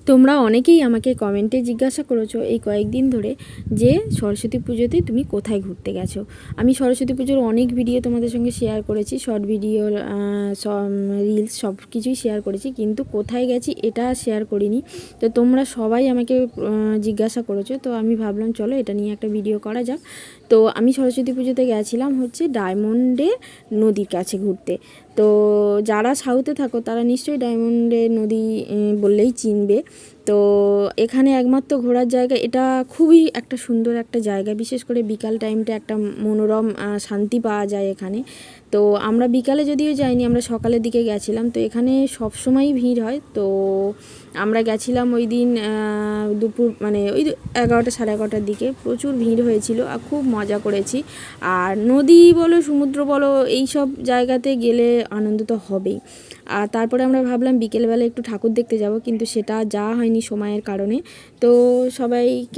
তোমরা অনেকেই আমাকে কমেন্টে জিজ্ঞাসা করেছো এই কয়েকদিন ধরে যে সরস্বতী পুজোতে তুমি কোথায় ঘুরতে গেছো। আমি সরস্বতী পুজোর অনেক ভিডিও তোমাদের সঙ্গে শেয়ার করেছি, শর্ট ভিডিও, রিলস সব কিছুই শেয়ার করেছি, কিন্তু কোথায় গেছি এটা শেয়ার করিনি। তো তোমরা সবাই আমাকে জিজ্ঞাসা করেছো, তো আমি ভাবলাম চলো এটা নিয়ে একটা ভিডিও করা যাক। তো আমি সরস্বতী পুজোতে গেছিলাম হচ্ছে ডায়মন্ডে নদীর কাছে ঘুরতে। তো যারা সাউথে থাকো তারা নিশ্চয়ই ডায়মন্ডে নদী বললেই চিনবে। তো এখানে একমাত্র ঘোরার জায়গা, এটা খুবই একটা সুন্দর একটা জায়গা, বিশেষ করে বিকাল টাইমটা একটা মনোরম শান্তি পাওয়া যায় এখানে। তো আমরা বিকালে যদিও যাইনি, আমরা সকালের দিকে গেছিলাম। তো এখানে সব সময়ই ভিড় হয়। তো আমরা গেছিলাম ওই দিন দুপুর মানে ওই 11টা সাড়ে 11টার দিকে, প্রচুর ভিড় হয়েছিল আর খুব মজা করেছি। আর নদী বলো সমুদ্র বলো এই সব জায়গাতে গেলে আনন্দ তো হবেই। আর তারপরে আমরা ভাবলাম বিকেলবেলা একটু ঠাকুর দেখতে যাব, কিন্তু সেটা যাওয়া হয়নি সময়ের কারণে। তো সবাইকে